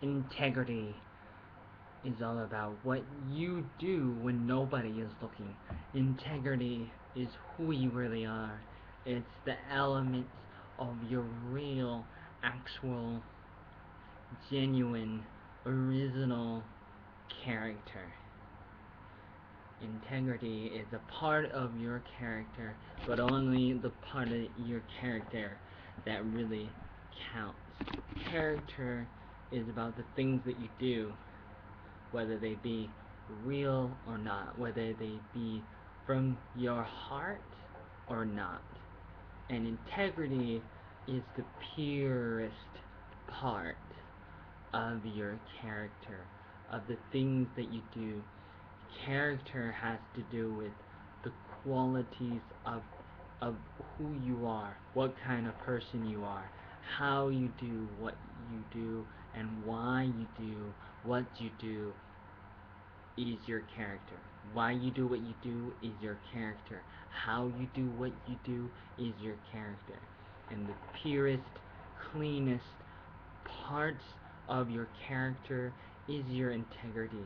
Integrity is all about what you do when nobody is looking. Integrity is who you really are. It's the elements of your real, actual, genuine, original character. Integrity is a part of your character, but only the part of your character that really counts. Character is about the things that you do, whether they be real or not, whether they be from your heart or not. And integrity is the purest part of your character, of the things that you do. Character has to do with the qualities of who you are, what kind of person you are, how you do what you do, and why you do what you do is your character. Why you do what you do is your character. How you do what you do is your character. And the purest, cleanest parts of your character is your integrity.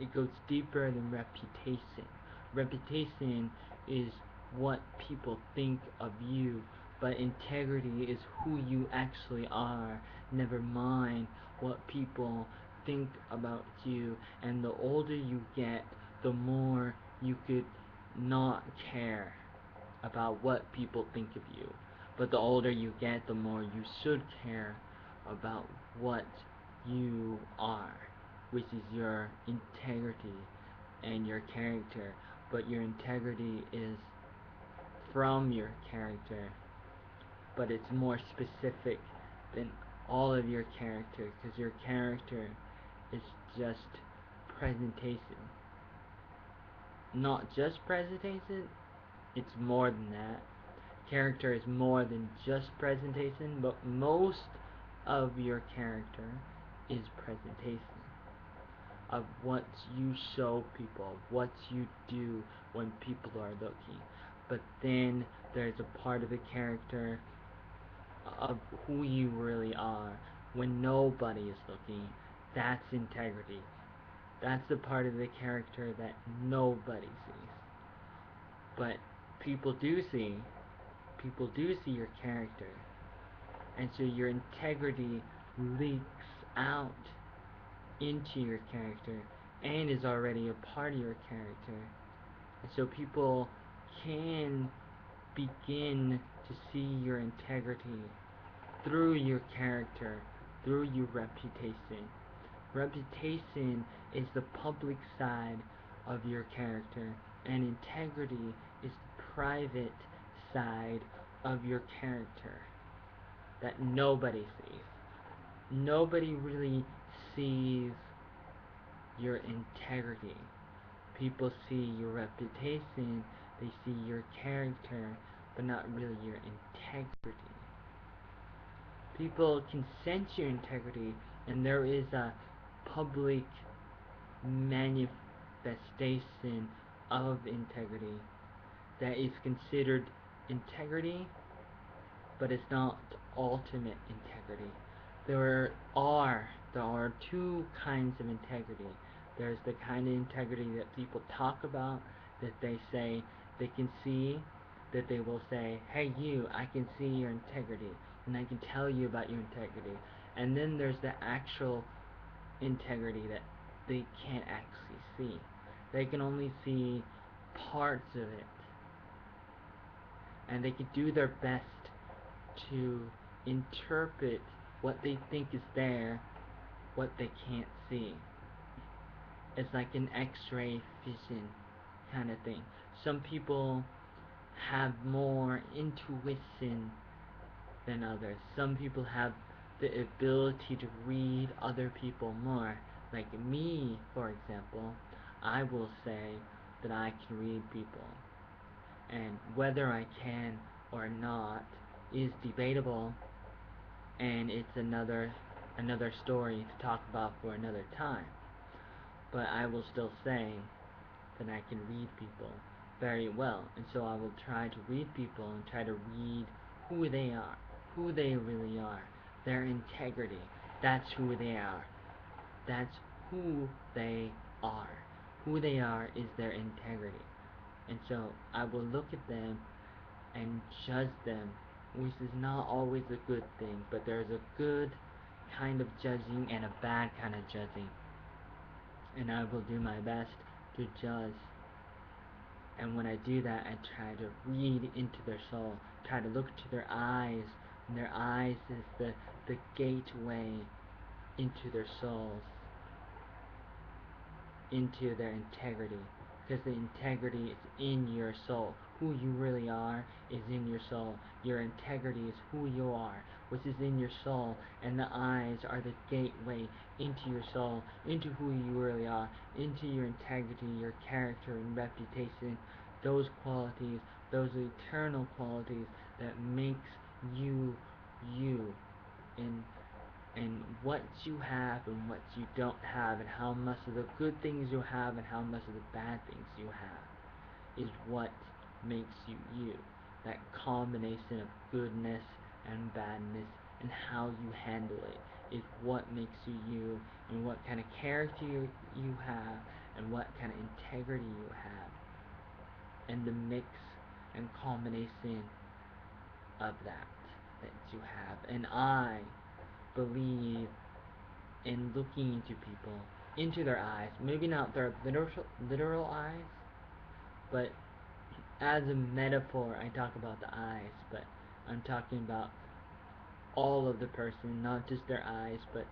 It goes deeper than reputation. Reputation is what people think of you, but integrity is who you actually are. Never mind what people think about you, and the older you get, the more you could not care about what people think of you. But the older you get, the more you should care about what you are, which is your integrity and your character. But your integrity is from your character, but it's more specific than all of your character, because your character is just presentation. Not just presentation, it's more than that. Character is more than just presentation, but most of your character is presentation of what you show people, what you do when people are looking. But then there's a part of the character of who you really are when nobody is looking. That's integrity. That's the part of the character that nobody sees. But people do see. People do see your character. And so your integrity leaks out into your character and is already a part of your character. And so people can begin to see your integrity through your character, through your reputation. Reputation is the public side of your character, and integrity is the private side of your character that nobody sees. Nobody really sees your integrity. People see your reputation, they see your character, but not really your integrity. People can sense your integrity, and there is a public manifestation of integrity that is considered integrity, but it's not ultimate integrity. There are two kinds of integrity. There's the kind of integrity that people talk about, that they say they can see, that they will say, hey you, I can see your integrity, and I can tell you about your integrity. And then there's the actual integrity that they can't actually see. They can only see parts of it, and they can do their best to interpret what they think is there, what they can't see. It's like an x-ray vision kind of thing. Some people have more intuition than others. Some people have the ability to read other people more. Like me, for example, I will say that I can read people. And whether I can or not is debatable, and it's another story to talk about for another time. But I will still say that I can read people very well, and so I will try to read people and try to read who they are, who they really are, their integrity. That's who they are. That's who they are. Who they are is their integrity. And so I will look at them and judge them, which is not always a good thing, but there's a good kind of judging and a bad kind of judging. And I will do my best to judge. And when I do that, I try to read into their soul, try to look to their eyes. And their eyes is the gateway into their souls, into their integrity. Because the integrity is in your soul. Who you really are is in your soul. Your integrity is who you are, which is in your soul. And the eyes are the gateway into your soul, into who you really are, into your integrity, your character and reputation. Those qualities, those eternal qualities that makes you, you. And what you have and what you don't have, and how much of the good things you have and how much of the bad things you have, is what makes you you. That combination of goodness and badness and how you handle it is what makes you you, and what kind of character you have and what kind of integrity you have, and the mix and combination of that you have. And I believe in looking into people, into their eyes, maybe not their literal eyes, but as a metaphor, I talk about the eyes, but I'm talking about all of the person, not just their eyes, but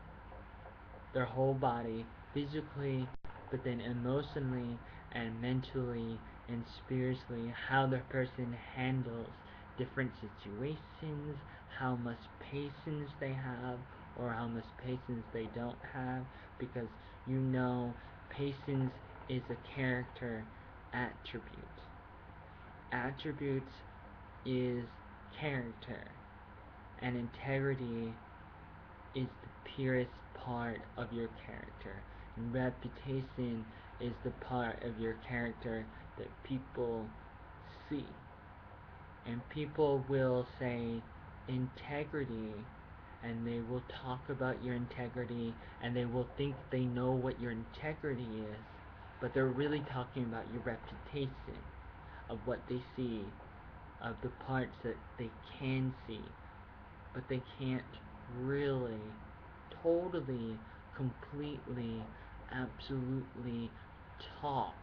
their whole body, physically, but then emotionally and mentally and spiritually, how the person handles different situations, how much patience they have, or how much patience they don't have, because you know patience is a character attribute. Attributes is character, and integrity is the purest part of your character, and reputation is the part of your character that people see. And people will say integrity, and they will talk about your integrity, and they will think they know what your integrity is, but they're really talking about your reputation, of what they see, of the parts that they can see, but they can't really, totally, completely, absolutely talk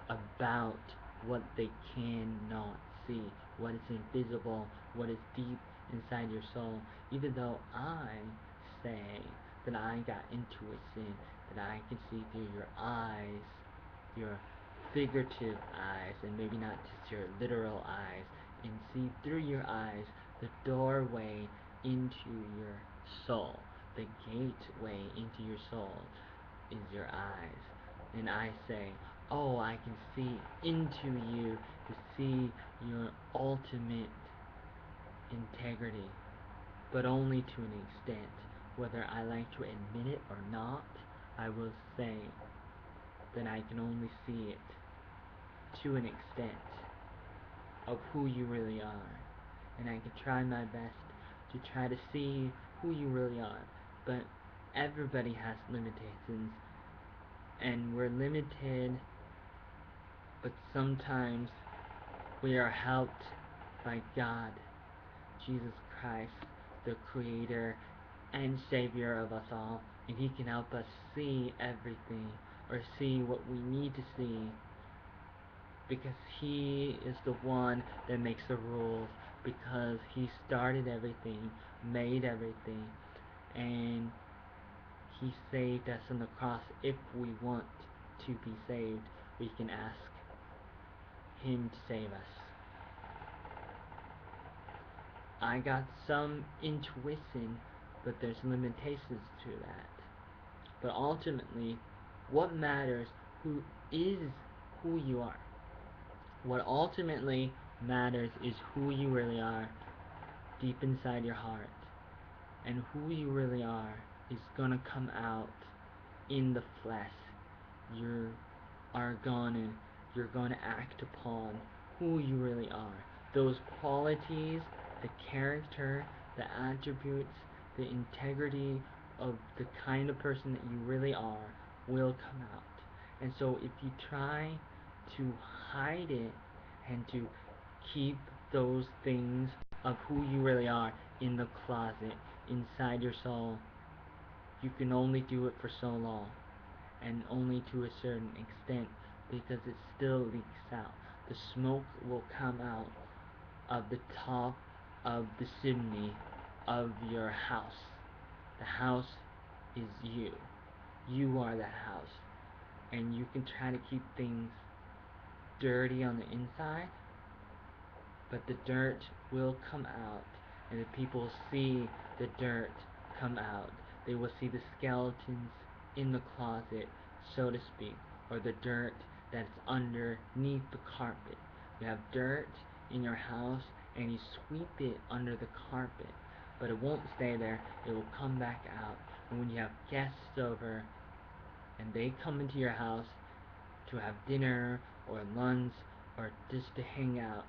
about what they cannot see, what is invisible, what is deep inside your soul. Even though I say that I got intuition, that I can see through your eyes, your figurative eyes, and maybe not just your literal eyes, and see through your eyes the doorway into your soul. The gateway into your soul is your eyes. And I say, oh, I can see into you to see your ultimate integrity, but only to an extent. Whether I like to admit it or not, I will say that I can only see it to an extent of who you really are. And I can try my best to try to see who you really are. But everybody has limitations, and we're limited, but sometimes we are helped by God, Jesus Christ, the Creator and Savior of us all, and He can help us see everything, or see what we need to see, because He is the one that makes the rules, because He started everything, made everything, and He saved us on the cross. If we want to be saved, we can ask Him to save us. I got some intuition, but there's limitations to that. But ultimately, what matters is who you are. What ultimately matters is who you really are deep inside your heart. And who you really are is gonna come out in the flesh. You're gonna act upon who you really are. Those qualities, the character, the attributes, the integrity of the kind of person that you really are will come out. And so if you try to hide it and to keep those things of who you really are in the closet, inside your soul, you can only do it for so long, and only to a certain extent, because it still leaks out. The smoke will come out of the top of the chimney of your house. The house is you. You are the house. And you can try to keep things dirty on the inside, but the dirt will come out, and if people see the dirt come out, they will see the skeletons in the closet, so to speak, or the dirt that's underneath the carpet. You have dirt in your house, and you sweep it under the carpet, but it won't stay there, it will come back out. And when you have guests over, and they come into your house to have dinner, or lunch, or just to hang out,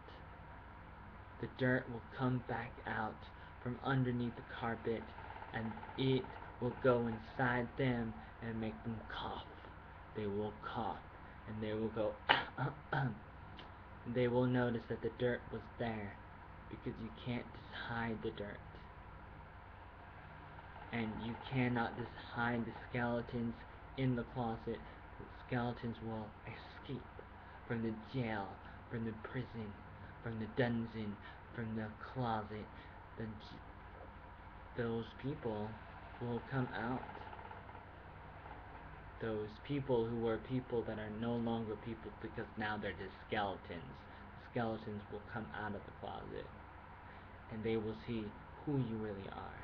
the dirt will come back out from underneath the carpet, and it will go inside them and make them cough. They will cough, and they will go they will notice that the dirt was there, because you can't just hide the dirt. And you cannot just hide the skeletons in the closet. The skeletons will escape from the jail, from the prison, from the dungeon, from the closet. Those people will come out. Those people who were people that are no longer people, because now they're just skeletons. The skeletons will come out of the closet, and they will see who you really are.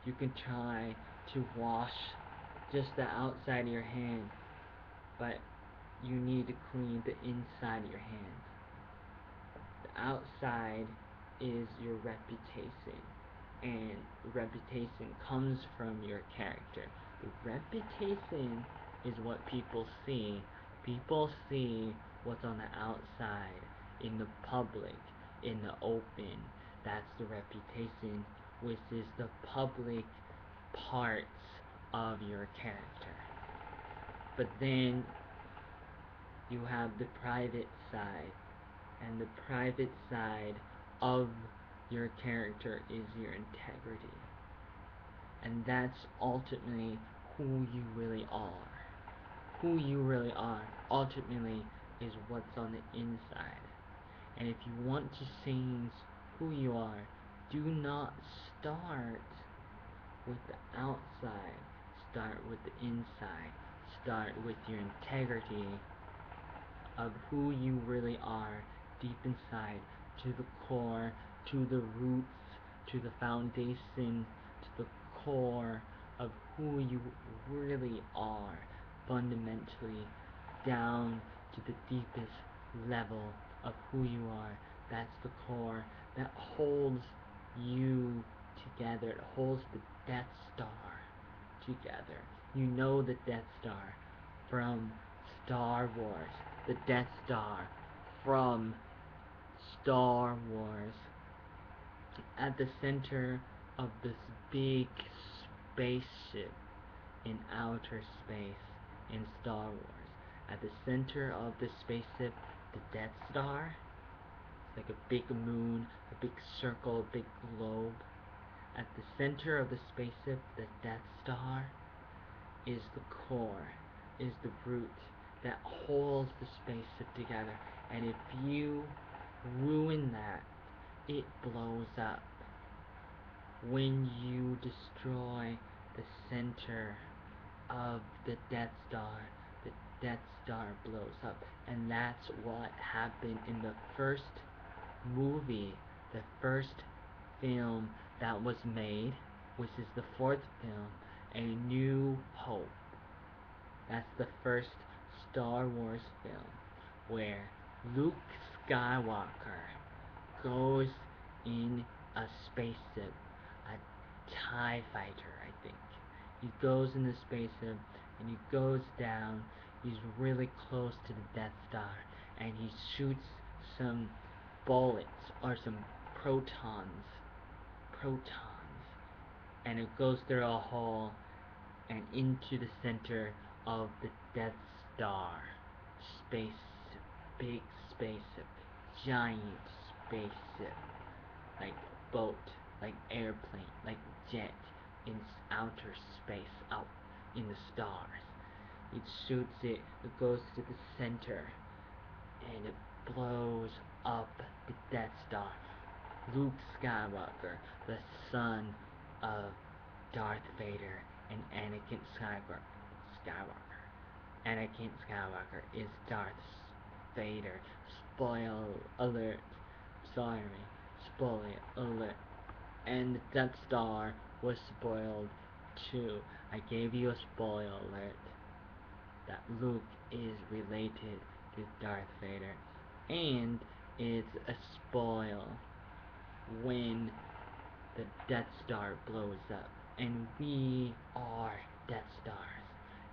You can try to wash just the outside of your hand, but you need to clean the inside of your hand. The outside is your reputation, and reputation comes from your character. The reputation is what people see. People see what's on the outside, in the public, in the open. That's the reputation, which is the public parts of your character. But then you have the private side, and the private side of your character is your integrity. And that's ultimately who you really are. Who you really are, ultimately, is what's on the inside. And if you want to change who you are, do not start with the outside. Start with the inside. Start with your integrity of who you really are, deep inside, to the core, to the roots, to the foundation, to the core of who you really are, fundamentally, down to the deepest level of who you are. That's the core that holds you together. It holds the Death Star together. You know the Death Star from Star Wars. The Death Star from Star Wars. At the center of this big spaceship in outer space in Star Wars. At the center of the spaceship, the Death Star, like a big moon, a big circle, a big globe. At the center of the spaceship, the Death Star, is the core, is the root that holds the spaceship together. And if you ruin that, it blows up. When you destroy the center of the Death Star, the Death Star blows up. And that's what happened in the first movie, the first film that was made, which is the fourth film, A New Hope. That's the first Star Wars film where Luke Skywalker goes in a spaceship, a TIE fighter, I think. He goes in the spaceship and he goes down. He's really close to the Death Star, and he shoots some bullets or some protons, and it goes through a hole, and into the center of the Death Star. Space, big spaceship, giant spaceship, like boat, like airplane, like jet in outer space, out in the stars. It shoots it goes to the center, and it blows up the Death Star. Luke Skywalker, the son of Darth Vader and Skywalker. Anakin Skywalker is Darth Vader. Spoil alert. Sorry. Spoiler alert. And the Death Star was spoiled too. I gave you a spoiler alert that Luke is related to Darth Vader. And it's a spoil when the Death Star blows up. And we are Death Stars.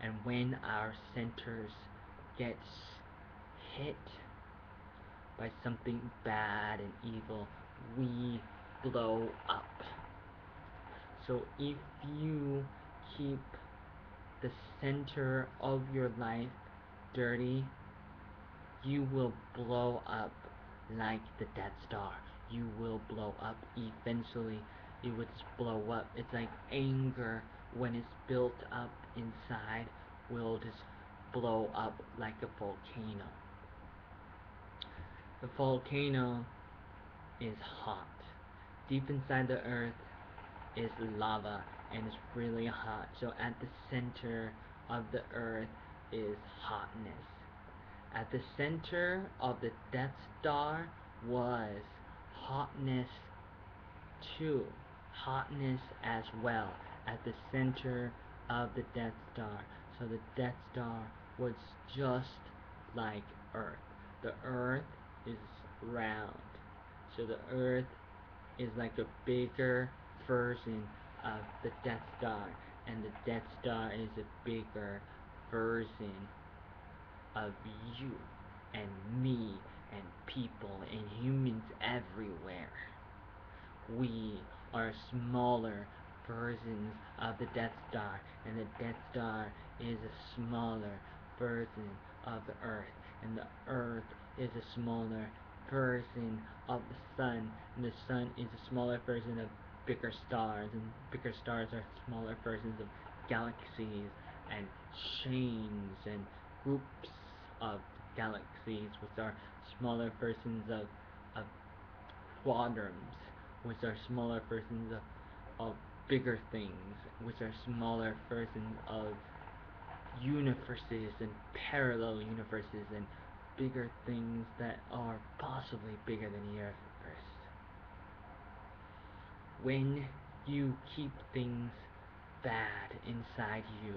And when our centers gets hit by something bad and evil, we blow up. So if you keep the center of your life dirty, you will blow up like the Death Star. You will blow up eventually. It would blow up. It's like anger when it's built up inside will just blow up like a volcano. The volcano is hot. Deep inside the earth is lava and it's really hot. So at the center of the earth is hotness. At the center of the Death Star was hotness too. Hotness as well at the center of the Death Star. So the Death Star was just like Earth. The Earth is round. So the Earth is like a bigger version of the Death Star. And the Death Star is a bigger version of you and me and people and humans everywhere. We are smaller versions of the Death Star, and the Death Star is a smaller version of the Earth, and the Earth is a smaller version of the Sun, and the Sun is a smaller version of bigger stars, and bigger stars are smaller versions of galaxies and chains and groups of galaxies, which are smaller versions of quadrants, which are smaller versions of bigger things, which are smaller versions of universes and parallel universes and bigger things that are possibly bigger than the universe. When you keep things bad inside you,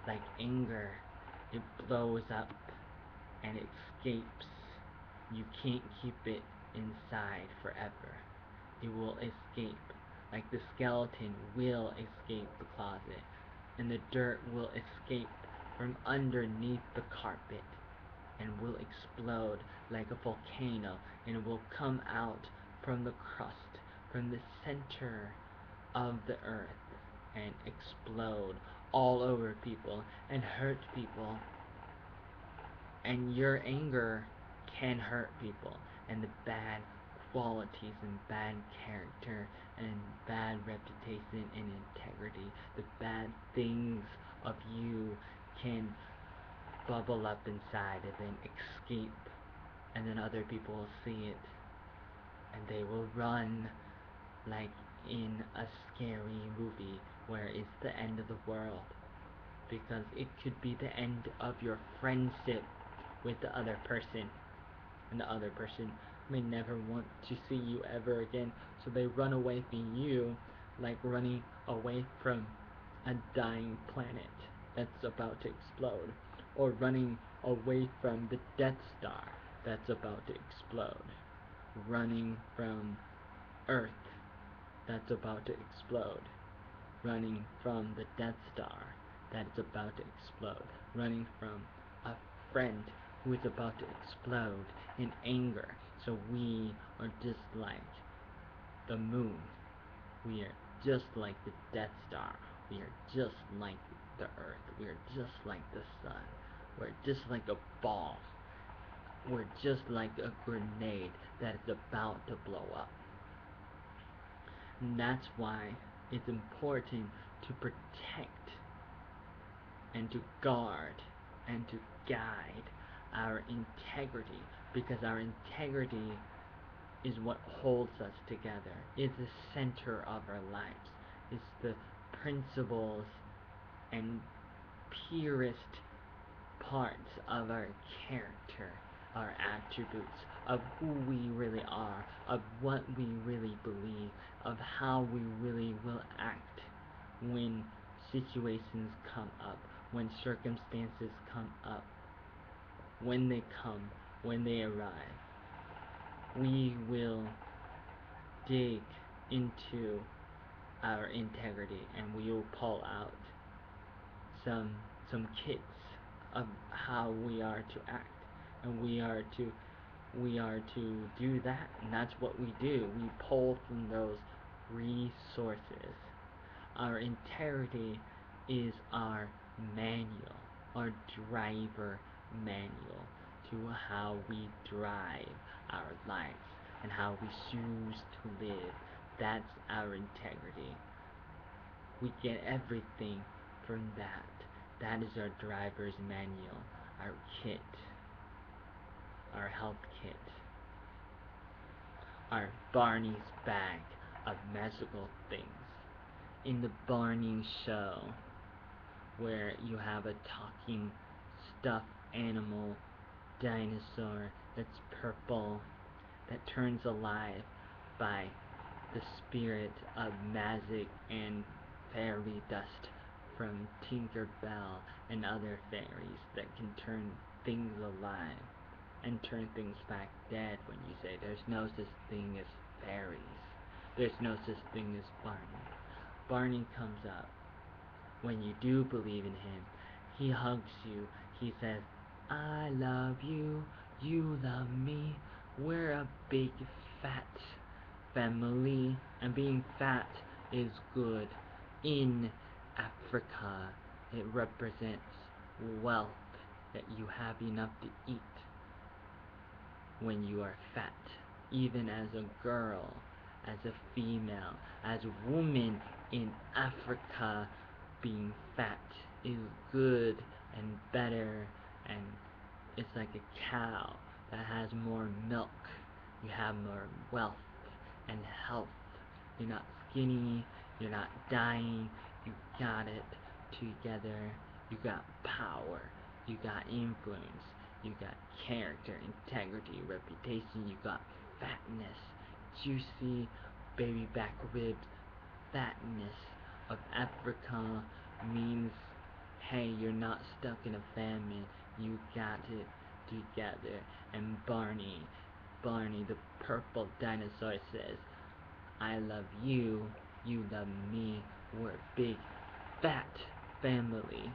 like anger, it blows up and it escapes. You can't keep it inside forever. It will escape, like the skeleton will escape the closet, and the dirt will escape from underneath the carpet, and will explode like a volcano, and it will come out from the crust, from the center of the earth, and explode all over people, and hurt people. And your anger can hurt people, and the bad qualities and bad character and bad reputation and integrity, the bad things of you can bubble up inside and then escape, and then other people will see it, and they will run like in a scary movie where it's the end of the world, because it could be the end of your friendship with the other person, and the other person may never want to see you ever again, so they run away from you like running away from a dying planet that's about to explode, or running away from the Death Star that's about to explode, running from Earth that's about to explode, running from the Death Star that's about to explode, running from a friend who is about to explode in anger. So we are just like the moon. We are just like the Death Star. We are just like the earth. We're just like the sun. We're just like a ball. We're just like a grenade that is about to blow up. And that's why it's important to protect and to guard and to guide our integrity, because our integrity is what holds us together. It's the center of our lives. It's the principles and purest parts of our character, our attributes, of who we really are, of what we really believe, of how we really will act when situations come up, when circumstances come up, when they arrive. We will dig into our integrity, and we will pull out some kits of how we are to act, and we are to do that, and that's what we do. We pull from those resources. Our integrity is our manual, our driver manual to how we drive our lives and how we choose to live. That's our integrity. We get everything from that. That is our driver's manual, our kit, our health kit, our Barney's bag of magical things. In the Barney show, where you have a talking stuffed animal dinosaur that's purple, that turns alive by the spirit of magic and fairy dust from Tinker Bell and other fairies that can turn things alive and turn things back dead. When you say there's no such thing as fairies, there's no such thing as Barney. Barney comes up. When you do believe in him, he hugs you. He says, I love you, you love me, we're a big fat family. And being fat is good. In Africa, it represents wealth, that you have enough to eat when you are fat. Even as a girl, as a female, as a woman in Africa, being fat is good and better, and it's like a cow that has more milk. You have more wealth and health. You're not skinny, you're not dying, you got it together. You got power, you got influence, you got character, integrity, reputation, you got fatness, juicy baby back ribs. Fatness of Africa means, hey, you're not stuck in a famine, you got it together. And Barney, the purple dinosaur, says, I love you, you love me, we're a big fat family.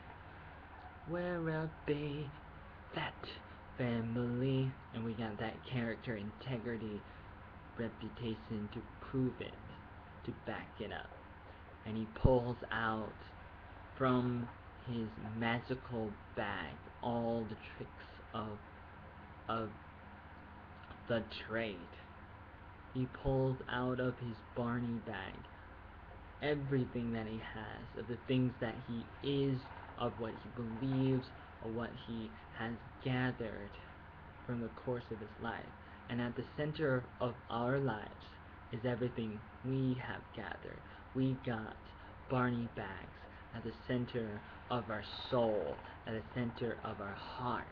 We're a big fat family. And we got that character, integrity, reputation to prove it, to back it up. And he pulls out from his magical bag all the tricks of the trade. He pulls out of his Barney bag everything that he has, of the things that he is, of what he believes, of what he has gathered from the course of his life. And at the center of our lives is everything we have gathered. We got Barney bags at the center of our soul, at the center of our heart,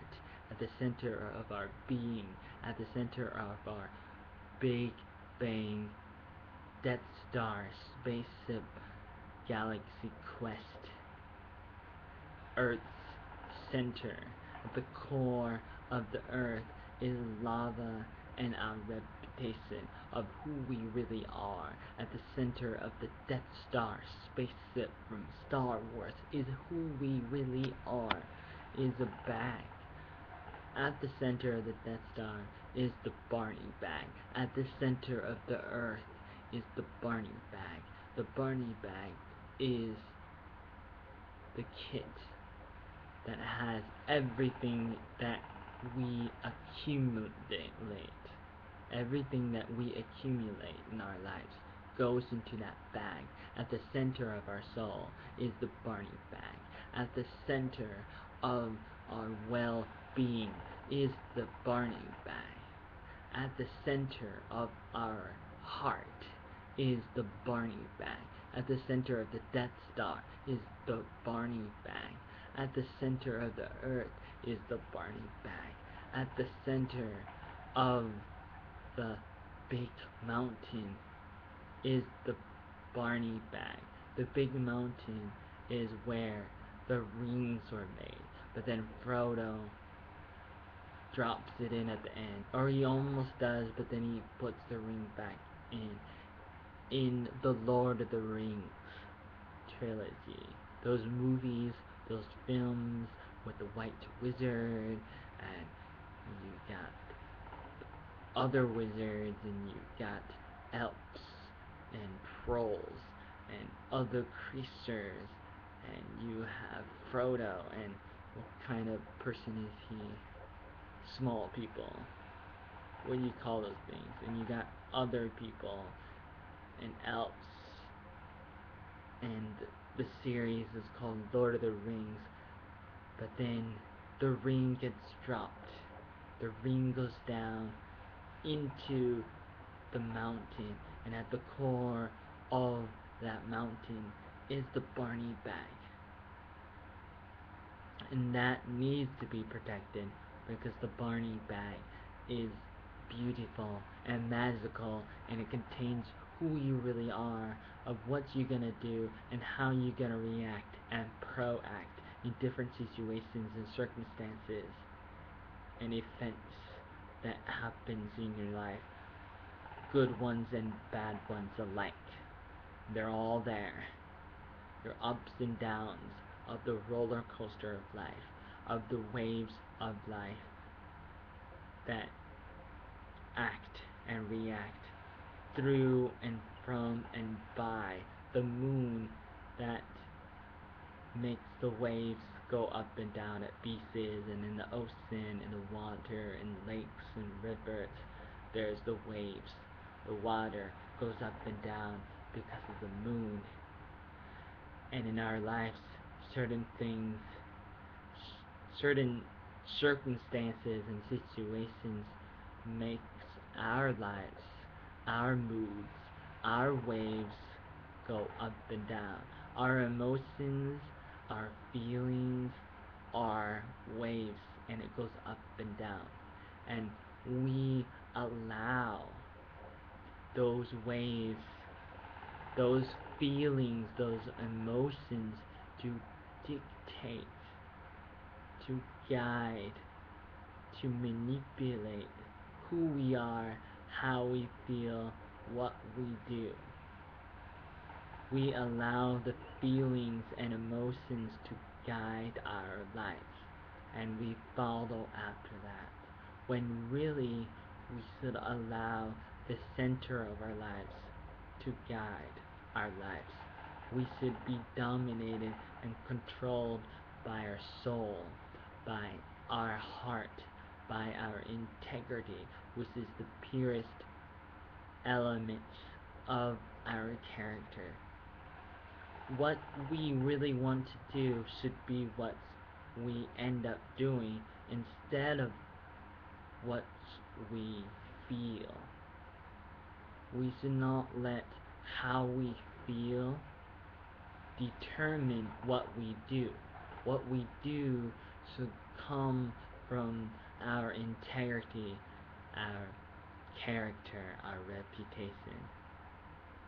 at the center of our being, at the center of our Big Bang Death Star spaceship galaxy quest. Earth's center, at the core of the earth, is lava and our reputation of who we really are. At the center of the Death Star spaceship from Star Wars is who we really are, is a bag. At the center of the Death Star is the Barney bag. At the center of the earth is the Barney bag. The Barney bag is the kit that has everything that we accumulate. Everything that we accumulate in our lives goes into that bag. At the center of our soul is the Barney bag. At the center of our well-being is the Barney bag. At the center of our heart is the Barney bag. At the center of the Death Star is the Barney bag. At the center of the earth is the Barney bag. At the center of the big mountain is the Barney bag. The big mountain is where the rings were made. But then Frodo drops it in at the end. Or he almost does, but then he puts the ring back in. In the Lord of the Rings trilogy. Those movies, those films with the White Wizard, and you got other wizards, and you got elves, and trolls, and other creatures, and you have Frodo, and what kind of person is he? Small people. What do you call those things? And you got other people, and elves, and the series is called Lord of the Rings, but then the ring gets dropped. The ring goes down into the mountain, and at the core of that mountain is the Barney bag. And that needs to be protected because the Barney bag is beautiful and magical, and it contains who you really are, of what you're gonna do, and how you're gonna react and proact in different situations and circumstances and events that happens in your life, good ones and bad ones alike. They're all there. Your ups and downs of the roller coaster of life, of the waves of life that act and react through and from and by the moon that makes the waves go up and down at beaches and in the ocean, in the water, in lakes and rivers. There's the waves. The water goes up and down because of the moon. And in our lives, certain things, certain circumstances and situations makes our lives, our moods, our waves go up and down. Our emotions, our feelings, are waves, and it goes up and down. And we allow those waves, those feelings, those emotions to dictate, to guide, to manipulate who we are, how we feel, what we do. We allow the feelings and emotions to guide our lives, and we follow after that, when really we should allow the center of our lives to guide our lives. We should be dominated and controlled by our soul, by our heart, by our integrity, which is the purest element of our character. What we really want to do should be what we end up doing instead of what we feel. We should not let how we feel determine what we do. What we do should come from our integrity, our character, our reputation.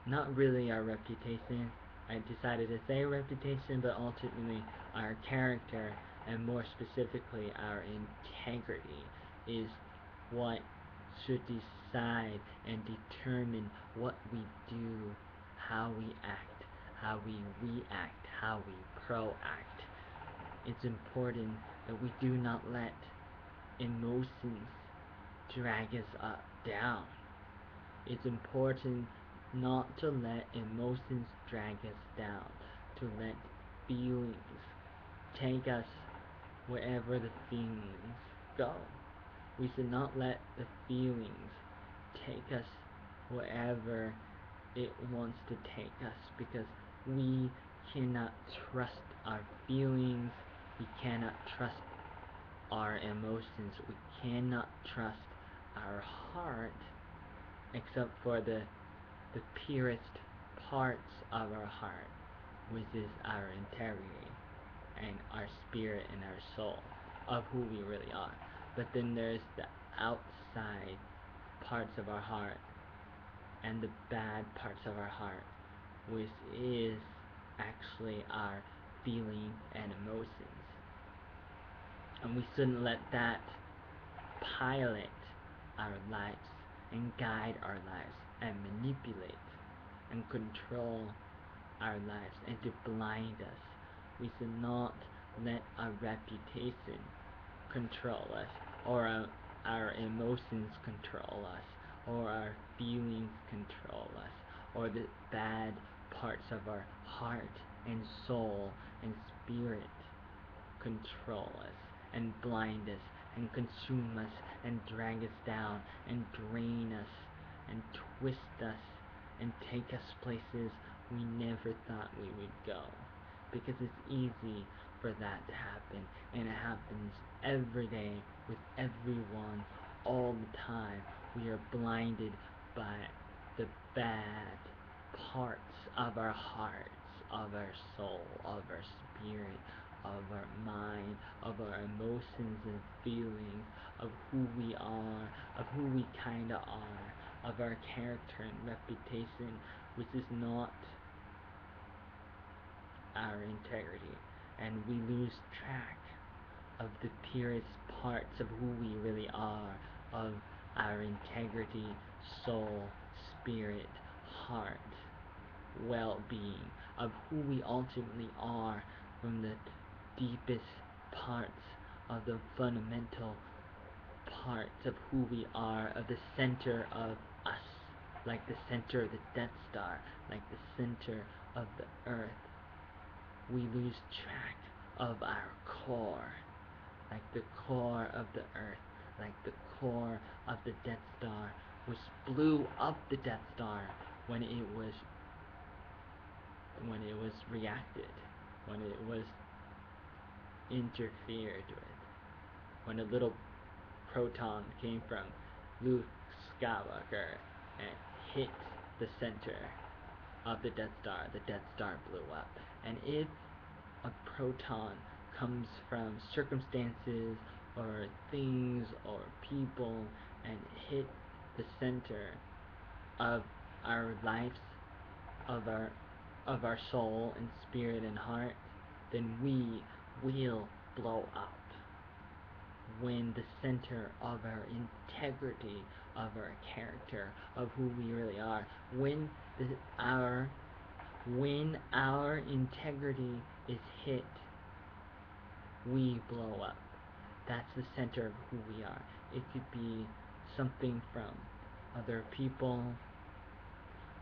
Not really our reputation. I decided to say reputation, but ultimately our character, and more specifically our integrity, is what should decide and determine what we do, how we act, how we react, how we proact. It's important that we do not let emotions drag us down. It's important not to let emotions drag us down, to let feelings take us wherever the feelings go. We should not let the feelings take us wherever it wants to take us, because we cannot trust our feelings, we cannot trust our emotions, we cannot trust our heart, except for the purest parts of our heart, which is our integrity and our spirit and our soul of who we really are. But then there's the outside parts of our heart and the bad parts of our heart, which is actually our feelings and emotions. And we shouldn't let that pilot our lives and guide our lives and manipulate and control our lives and to blind us. We should not let our reputation control us, or our emotions control us, or our feelings control us, or the bad parts of our heart and soul and spirit control us and blind us and consume us and drag us down and drain us and twist us and take us places we never thought we would go. Because it's easy for that to happen, and it happens every day with everyone all the time. We are blinded by the bad parts of our hearts, of our soul, of our spirit, of our mind, of our emotions and feelings, of who we are, of who we kinda are, of our character and reputation, which is not our integrity. And we lose track of the purest parts of who we really are, of our integrity, soul, spirit, heart, well-being, of who we ultimately are from the deepest parts of the fundamental parts of who we are, of the center of us, like the center of the Death Star, like the center of the Earth. We lose track of our core, like the core of the Earth, like the core of the Death Star, which blew up the Death Star when it was reacted, when it was interfered with, when a little proton came from Luke Skywalker and hit the center of the Death Star blew up. And if a proton comes from circumstances or things or people and hit the center of our lives, of our soul and spirit and heart, then we will blow up. When the center of our integrity, of our character, of who we really are, when our integrity is hit, we blow up. That's the center of who we are. It could be something from other people,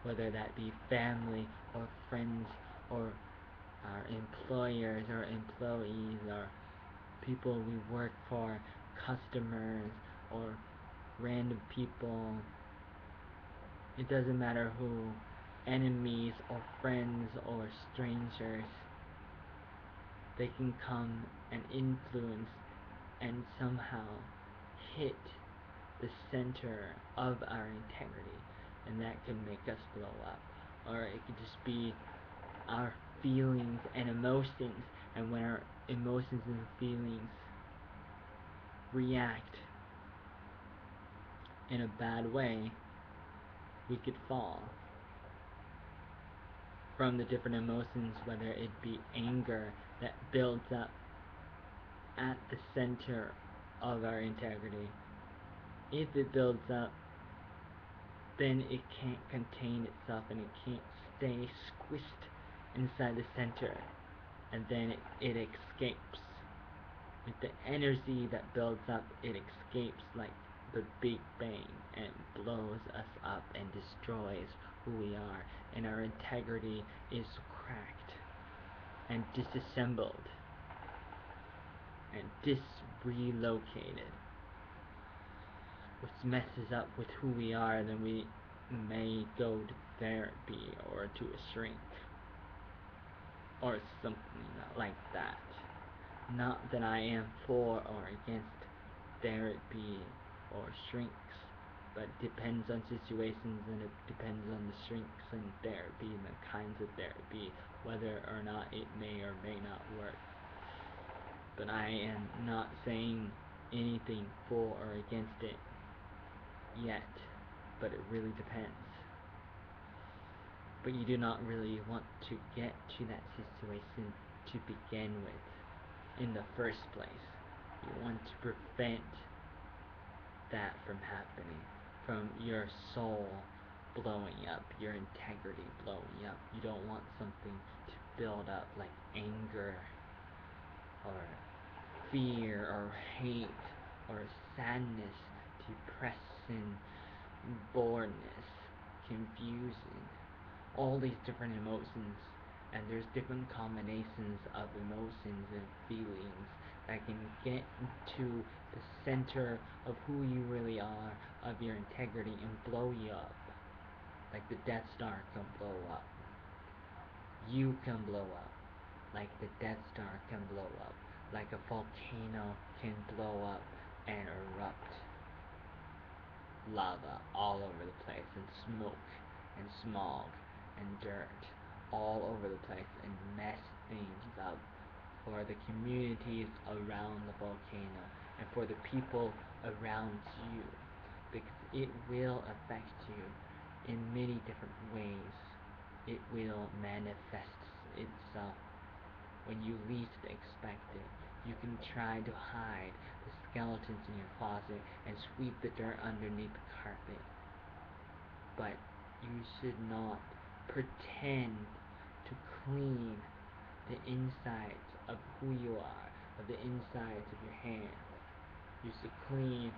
whether that be family or friends or our employers or employees or people we work for, customers or random people. It doesn't matter who, enemies or friends or strangers. They can come and influence and somehow hit the center of our integrity, and that can make us blow up. Or it could just be our feelings and emotions, and when our emotions and feelings react in a bad way, we could fall from the different emotions, whether it be anger that builds up at the center of our integrity. If it builds up, then it can't contain itself and it can't stay squished inside the center, and then it escapes. With the energy that builds up, it escapes like the Big Bang and blows us up and destroys who we are, and our integrity is cracked and disassembled and disrelocated, which messes up with who we are, then we may go to therapy or to a shrink or something like that. Not that I am for or against therapy or shrinks, but it depends on situations, and it depends on the shrinks and therapy and the kinds of therapy, whether or not it may or may not work. But I am not saying anything for or against it yet, but it really depends. But you do not really want to get to that situation to begin with in the first place. You want to prevent that from happening, from your soul blowing up, your integrity blowing up. You don't want something to build up like anger or fear or hate or sadness, depression, boredness, confusion, all these different emotions. And there's different combinations of emotions and feelings that can get to the center of who you really are, of your integrity, and blow you up. Like the Death Star can blow up. You can blow up. Like the Death Star can blow up. Like a volcano can blow up and erupt lava all over the place, and smoke and smog and dirt all over the place, and mess things up for the communities around the volcano and for the people around you, because it will affect you in many different ways. It will manifest itself when you least expect it. You can try to hide the skeletons in your closet and sweep the dirt underneath the carpet, but you should not pretend to clean the insides of who you are, of the insides of your hands. You should clean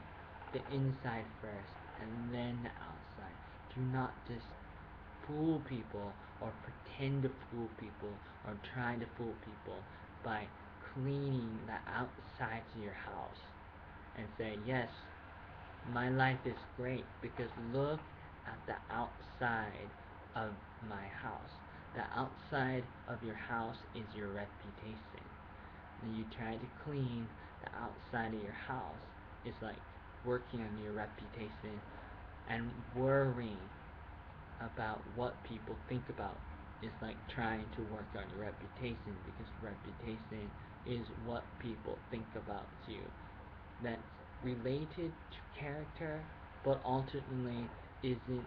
the inside first and then the outside. Do not just fool people or pretend to fool people or try to fool people by cleaning the outsides of your house and say, yes, my life is great because look at the outside of my house. The outside of your house is your reputation. When you try to clean the outside of your house, it's like working on your reputation and worrying about what people think about. It's like trying to work on your reputation, because reputation is what people think about you. That's related to character, but ultimately isn't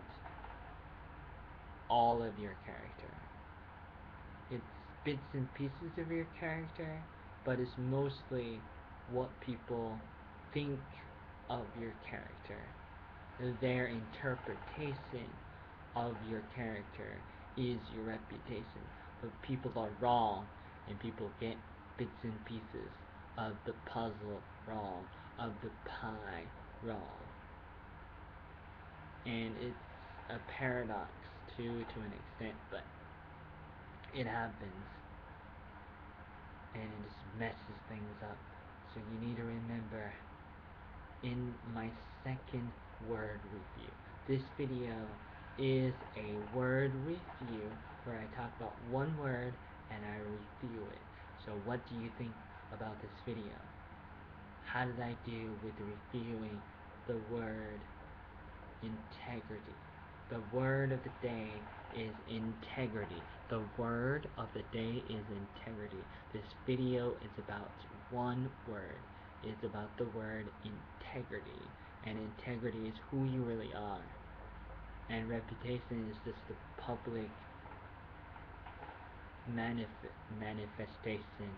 all of your character. It's bits and pieces of your character, but it's mostly what people think of your character. Their interpretation of your character is your reputation. But people are wrong, and people get bits and pieces of the puzzle wrong, of the pie wrong. And it's a paradox too, to an extent, but it happens, and it just messes things up. So you need to remember, in my second word review, this video is a word review where I talk about one word and I review it. So what do you think about this video? How did I do with reviewing the word integrity? The word of the day is integrity. The word of the day is integrity. This video is about one word. It's about the word integrity. And integrity is who you really are. And reputation is just the public manifestation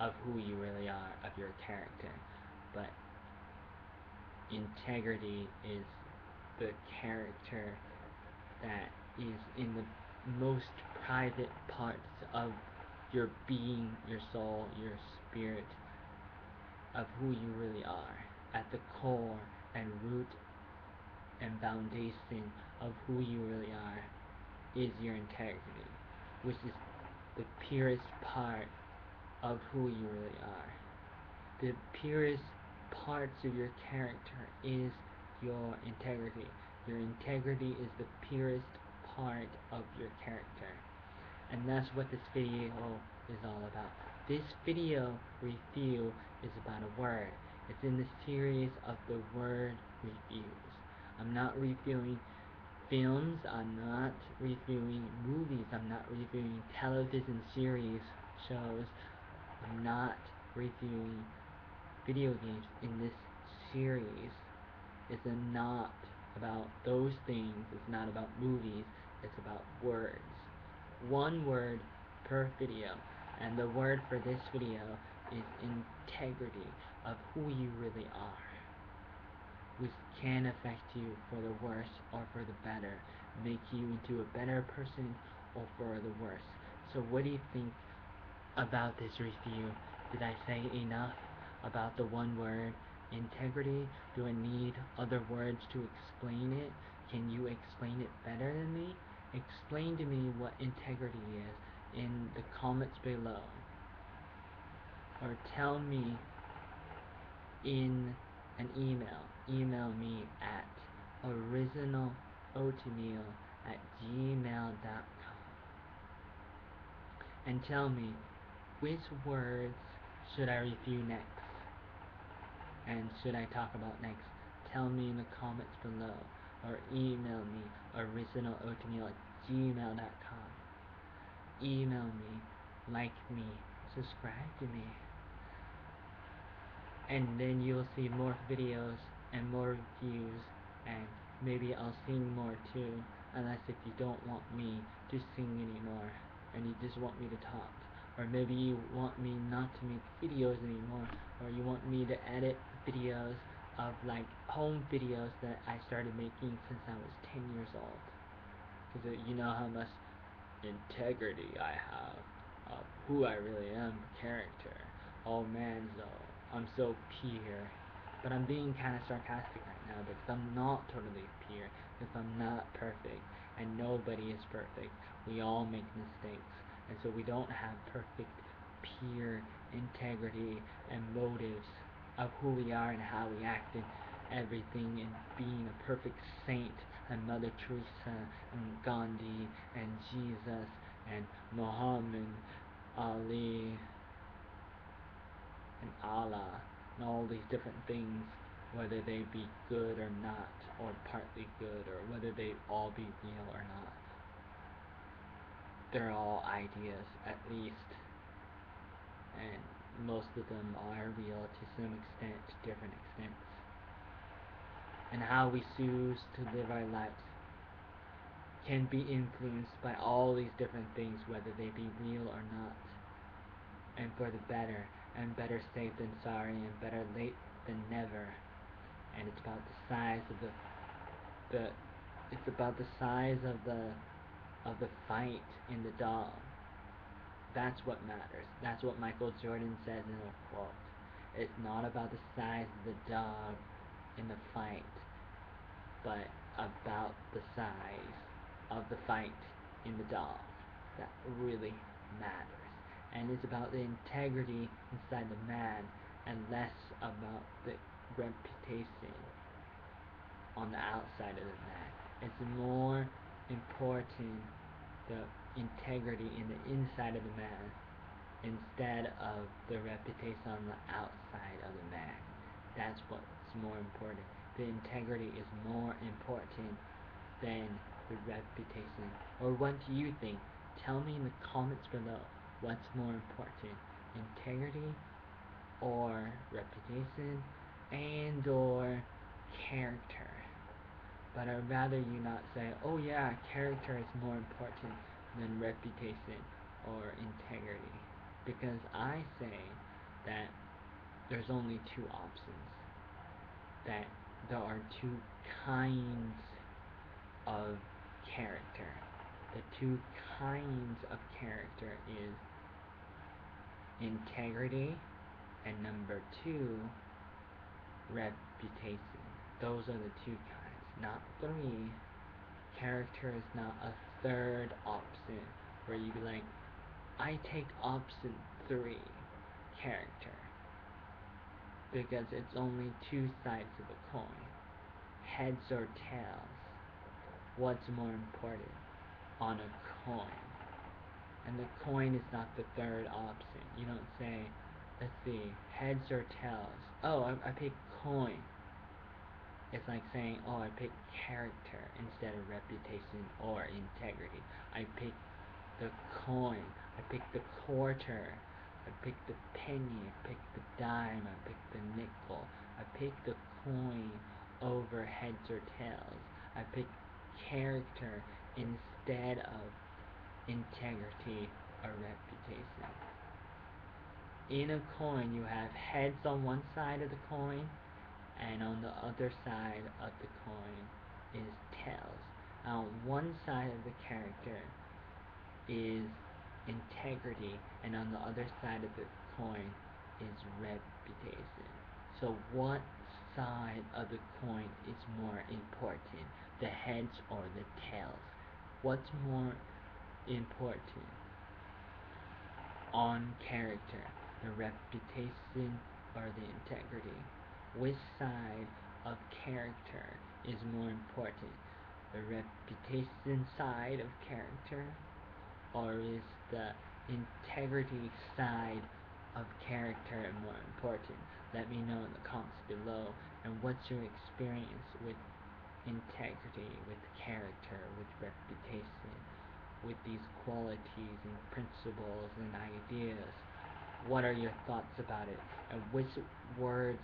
of who you really are, of your character. But integrity is the character that is in the most private parts of your being, your soul, your spirit, of who you really are, at the core and root and foundation of who you really are is your integrity, which is the purest part of who you really are. The purest parts of your character is your integrity. Your integrity is the purest part of your character. And that's what this video is all about. This video review is about a word. It's in the series of the word reviews. I'm not reviewing films, I'm not reviewing movies, I'm not reviewing television series, shows, I'm not reviewing video games in this series. It's not about those things, it's not about movies, it's about words. One word per video, and the word for this video is integrity of who you really are, which can affect you for the worse or for the better, make you into a better person or for the worse. So what do you think about this review? Did I say enough about the one word integrity? Do I need other words to explain it? Can you explain it better than me? Explain to me what integrity is in the comments below, or tell me in an email. Email me at originaloatmeal@gmail.com and tell me which words should I review next and should I talk about next. Tell me in the comments below, or email me originaloatmeal@gmail.com. Email me, like me, subscribe to me, and then you'll see more videos and more reviews, and maybe I'll sing more too, unless if you don't want me to sing anymore and you just want me to talk, or maybe you want me not to make videos anymore, or you want me to edit videos of like home videos that I started making since I was 10 years old, because you know how much integrity I have of who I really am, character. Oh man, so I'm so pure. But I'm being kind of sarcastic right now because I'm not totally pure, because I'm not perfect, and nobody is perfect. We all make mistakes, and so we don't have perfect, pure integrity and motives of who we are and how we act in everything, and being a perfect saint, and Mother Teresa, and Gandhi, and Jesus, and Muhammad, Ali, and Allah, and all these different things, whether they be good or not, or partly good, or whether they all be real or not. They're all ideas, at least, and most of them are real to some extent, to different extents. And how we choose to live our lives can be influenced by all these different things, whether they be real or not, and for the better, and better safe than sorry, and better late than never. And it's about the size of it's about the size of the fight in the dog. That's what matters. That's what Michael Jordan says in a quote. It's not about the size of the dog in the fight, but about the size of the fight in the dog that really matters. And it's about the integrity inside the man, and less about the reputation on the outside of the man. It's more important the integrity in the inside of the man instead of the reputation on the outside of the man. That's what's more important. The integrity is more important than the reputation. Or what do you think? Tell me in the comments below. What's more important, integrity or reputation and or character? But I'd rather you not say, oh yeah, character is more important than reputation or integrity, because I say that there's only two options, that there are two kinds of character. The two kinds of character is integrity, and number two, reputation. Those are the two kinds, not three. Character is not a third option where you be like, I take option 3, character. because it's only two sides of a coin, heads or tails. What's more important on a coin? And the coin is not the third option. You don't say, let's see, heads or tails. Oh, I pick coin. It's like saying, oh, I pick character instead of reputation or integrity. I pick the coin. I pick the quarter. I pick the penny. I pick the dime. I pick the nickel. I pick the coin over heads or tails. I pick character instead of integrity or reputation. In a coin, you have heads on one side of the coin, and on the other side of the coin is tails. On one side of the character is integrity, and on the other side of the coin is reputation. So what side of the coin is more important, the heads or the tails? What's more important on character, the reputation or the integrity? Which side of character is more important, the reputation side of character, or is the integrity side of character more important? Let me know in the comments below. And what's your experience with integrity, with character, with reputation, with these qualities and principles and ideas? What are your thoughts about it? And which words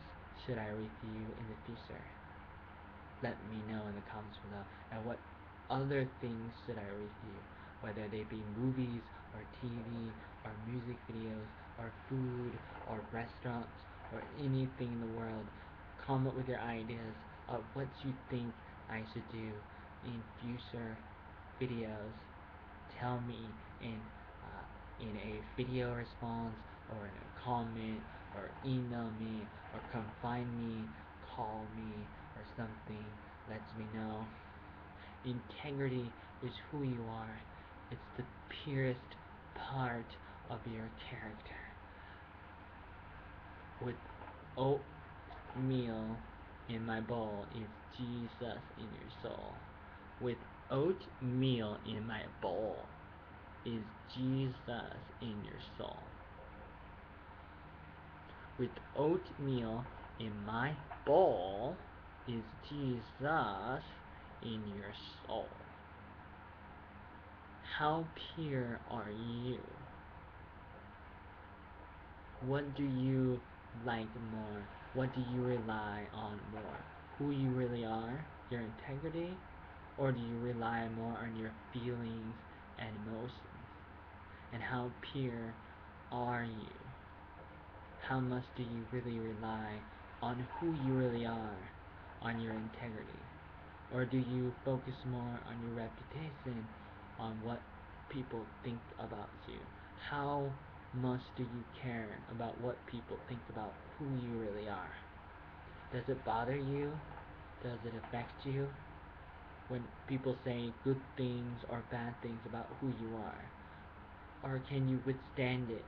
should I review in the future? Let me know in the comments below. And what other things should I review? Whether they be movies or TV or music videos or food or restaurants or anything in the world. Comment with your ideas of what you think I should do in future videos. Tell me in a video response or in a comment or email me or come find me, call me or something. Lets me know. Integrity is who you are. It's the purest part of your character. With oatmeal in my bowl is Jesus in your soul. With oatmeal in my bowl is Jesus in your soul. With oatmeal in my bowl is Jesus in your soul. How pure are you? What do you like more? What do you rely on more? Who you really are, your integrity, or do you rely more on your feelings and emotions? And how pure are you? How much do you really rely on who you really are, on your integrity? Or do you focus more on your reputation, on what people think about you? How much do you care about what people think about who you really are? Does it bother you? Does it affect you when people say good things or bad things about who you are? Or can you withstand it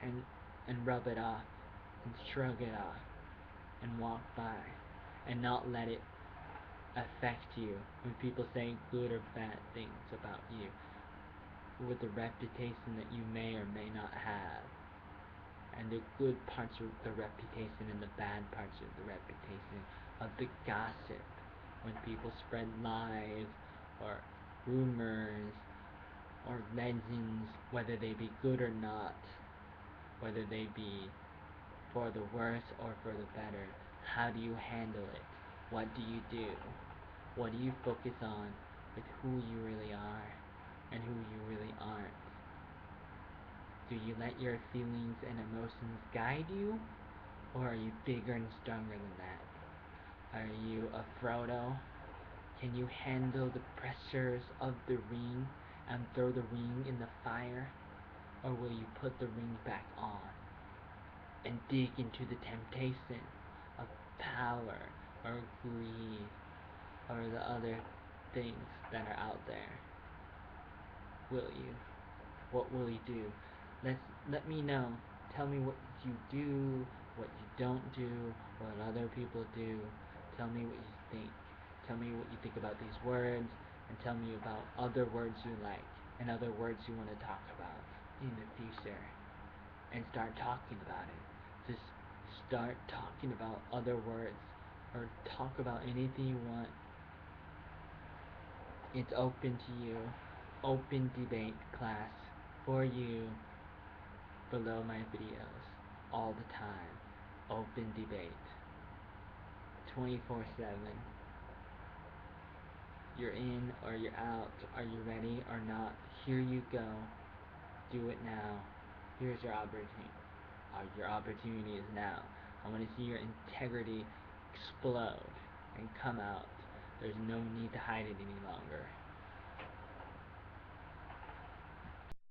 and rub it off and shrug it off and walk by and not let it affect you when people say good or bad things about you with the reputation that you may or may not have, and the good parts of the reputation and the bad parts of the reputation, of the gossip, when people spread lies or rumors or legends, whether they be good or not, whether they be for the worse or for the better. How do you handle it? What do you do? What do you focus on with who you really are and who you really aren't? Do you let your feelings and emotions guide you? Or are you bigger and stronger than that? Are you a Frodo? Can you handle the pressures of the ring and throw the ring in the fire? Or will you put the ring back on and dig into the temptation of power or greed or the other things that are out there? Will you? What will you do? Let me know. Tell me what you do, what you don't do, what other people do. Tell me what you think. Tell me what you think about these words, and tell me about other words you like, and other words you want to talk about in the future. And start talking about it. Just start talking about other words, or talk about anything you want. It's open to you. Open debate class for you below my videos all the time. Open debate 24/7. You're in or you're out. Are you ready or not? Here you go. Do it now. Here's your opportunity. Your opportunity is now. I want to see your integrity explode and come out. There's no need to hide it any longer.